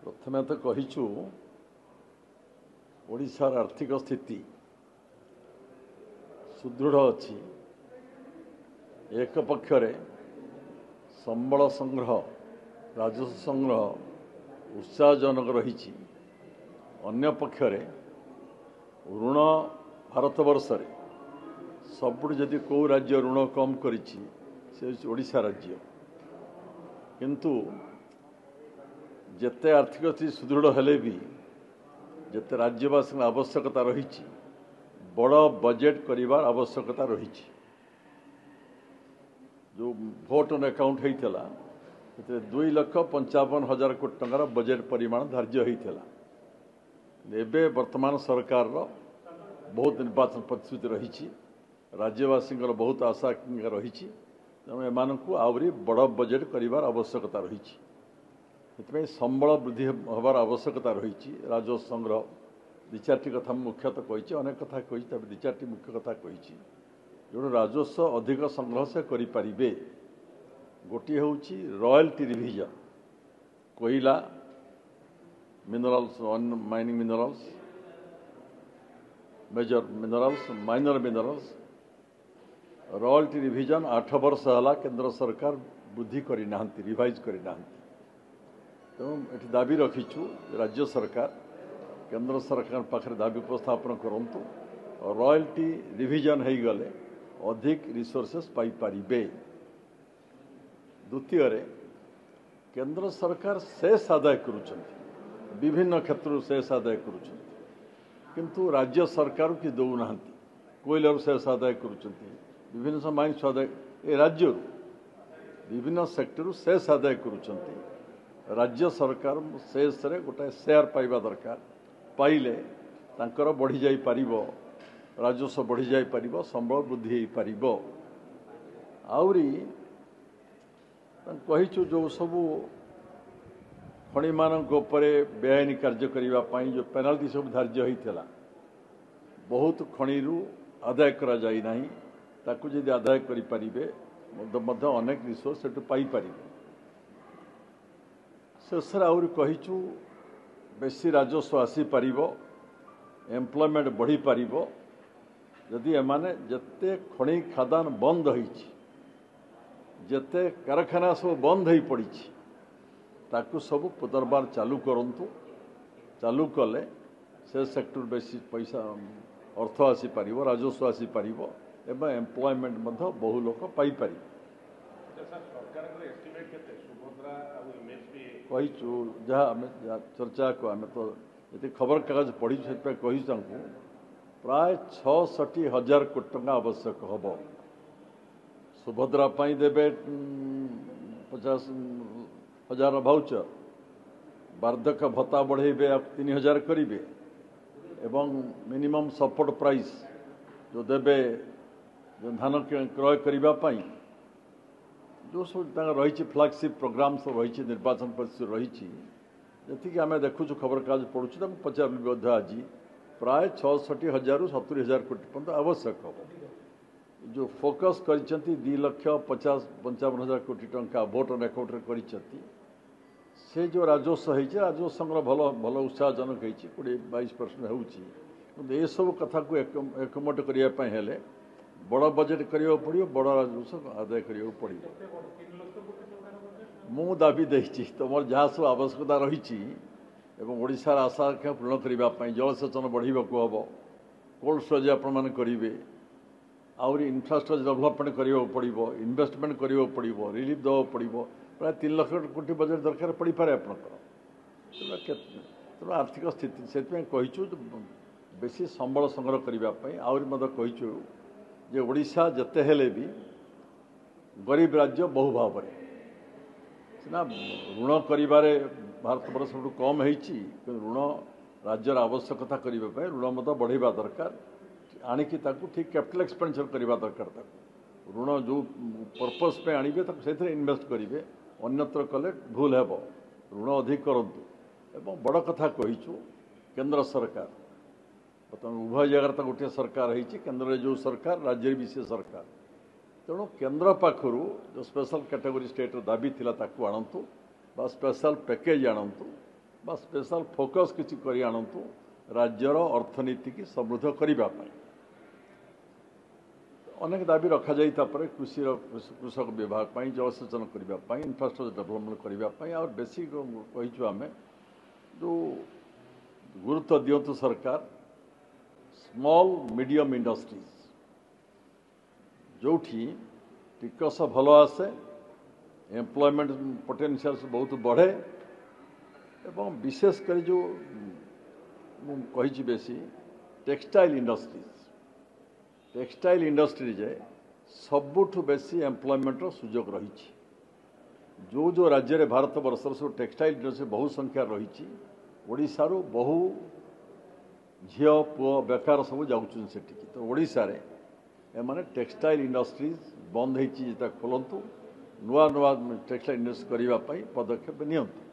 प्रथमे तो कहीचु ओडिशार आर्थिक स्थिति सुदृढ़ अच्छी एक पक्षरे संबल संग्रह राजस्व संग्रह उत्साहजनक रही अन्य पक्षरे ऋण भारतवर्ष सबुठ जदि कौ राज्य ऋण कम करिछि से ओडिशा राज्य किंतु जेते आर्थिक स्थिति सुदृढ़ हेले भी जेते राज्यवासी आवश्यकता रही बड़ बजेट करिवार आवश्यकता रही जो भोट ऑन अकाउंट होता 2,55,000 कोटी टंकार बजेट परिमाण धार्य होता एबे वर्तमान सरकार बहुत निर्वाचन प्रतिश्रुति रही राज्यवासी बहुत आशा रही तेणु एम आहरी बड़ बजेट करिवार आवश्यकता रही संबल वृद्धि हबार आवश्यकता रही राजस्व संग्रह दि चार्टी कथा मुख्यतः कही अनेक कथा कही दि चार्टी मुख्य कथा कही जो राजस्व अधिक संग्रह से करें गोटे हूँ रॉयल्टी रिविजन कोयला minerals mining minerals major minerals minor minerals royalty revision 8 वर्ष है केंद्र सरकार वृद्धि करना रिवाइज करना तेणु ये दाबी रखीचु राज्य सरकार केंद्र सरकार पाखे दाबी उपस्थापन करंतु रॉयल्टी रिविजन हो गले अधिक रिसोर्सेस पाई पारिबे। द्वितीय केंद्र सरकार सेस आदाय करुछंती विभिन्न क्षेत्र सेस आदाय करुछंती किंतु राज्य सरकार कि दौना कोयलर सेस आदाय करुछंती विभिन्न माइन्स आदाय ए राज्य विभिन्न सेक्टर सेस आदाय करुछंती राज्य सरकार शेष रे गोटे शेयर पाइबा दरकार पाइले तांकर बढ़ी जाई पारिबो राजस्व बढ़ी जाई पारिबो संबल वृद्धि हो पारिबो आउरी कहिचु जो सबू खणी मानक उपरे बेआईन कार्य करिबा पई जो पेनाल्टी सब धार्य होइतला बहुत खणीरू आदाय करा जाई नाही ताकू जदि आदाय करि पारिबे मध्य अनेक रिसोर्स सेटु पाई पारिबे शेष आहरी कहीचु बेसी राजस्व आसी पारिबो एम्प्लॉयमेंट बढ़ी पारिबो जदि एमाने जत्ते खणी खादान बंद होईछि जत्ते कारखाना सब बंद हो पड़ी ताकू सब पुनर्बार चालू करंतु चालू कले से सेक्टर बेसी पैसा अर्थ आसी पारिबो राजस्व आसी पारिबो एवं एम्प्लॉयमेंट मध्य बहु लोक पाई पारिबे कहीचु जहाँ आम चर्चा को आम तो ये खबर कागज पढ़ी से कही प्राय 66,000 कोटी टंका आवश्यक हम सुभद्रा देवे 50,000 भाउचर वार्धक्य भत्ता बढ़ेबे 3,000 करेंगे एवं मिनिमम सपोर्ट प्राइस जो देवे जो धान क्रय करने जो सब रही फ्लैगशिप प्रोग्राम सब रही निर्वाचन परिषद रही जी आम देखु खबर कागज पढ़ु तो पचार आज प्राय 66,000 ରୁ 70,000 कोटी पर्यंत आवश्यक हम जो फोकस कर 2,50,55,000 कोटी टंका भोट ऑन अकाउंट से जो राजस्व होती राजस्व संग्रह भल भल उत्साहजनक होती 20-22% हो सब कथा को एकमत करने बड़ बजेट करा पड़ो बड़ राजस्व आदाय करा पड़ो मु दाबी देती तुम जहाँ सब आवश्यकता रही ओडिशार आशा आकांक्षा पूर्ण करने जलसेचन बढ़ावा हम कोल्ड स्टोरेज आपण करेंगे आहरी इन्फ्रास्ट्रक्चर डेवलपमेंट करा पड़ो इन्वेस्टमेंट करा पड़ो रिलीफ देवा पड़ो प्राय 3 लाख कोटी बजेट दरकार पड़ पारे आपंकर तेणु आर्थिक स्थिति से कहीचु बेसी संबल संग्रह करने आहरी कहीचु जे ओडिशा जते हेले भी गरीब राज्य बहु भाव सीना ऋण करिबारे भारतवर्ष सब कम होती ऋण राज्यर आवश्यकता करने ऋण मत बढ़ेबा दरकार आणिकी ठीक कैपिटल एक्सपेंडिचर करने दरकार ऋण जो पर्पस पे आणिबे से इन्वेस्ट करेंगे अन्यत्र कले भूल हेब ऋण अधिक करंतु एवं बड़ कथा कहीचु केंद्र सरकार उभय जगार तो गोटे सरकार होती केन्द्र जो सरकार राज्य भी से सरकार तेणु केन्द्र पाखु जो स्पेशल कैटेगरी स्टेट दाबी थिला ताकू आणंतु बा स्पेशल पैकेज आणंतु बा स्पेशल फोकस किसी करी आणतु राज्यर अर्थनीति की समृद्ध करने अनेक दाबी रखा जाई कृषि कृषक विभाग जलसेचन करने इंफ्रास्ट्रक्चर डेवलपमेंट करने और बेसी कहीचु आम जो गुरुत्व दिंतु सरकार स्मॉल मीडियम इंडस्ट्रीज जो टिकस भल आसे एम्प्लॉयमेंट पोटेंशियल बहुत बढ़े एवं विशेषकर जो कही बेसी टेक्सटाइल इंडस्ट्री सबुठ बेसी एम्प्लॉयमेंट सुजोग रही जो जो राज्य में भारत वर्षर सब टेक्सटाइल इंडस्ट्री बहु संख्या रही ओडिशार बहु झील पुओ बेकार सब जाऊँच तो ओडिशा रे एमाने टेक्सटाइल इंडस्ट्रीज बंद होता खोलतु नुआ नुआ टेक्सटाइल इंडस्ट्री करने पदक्षेप नियंतु।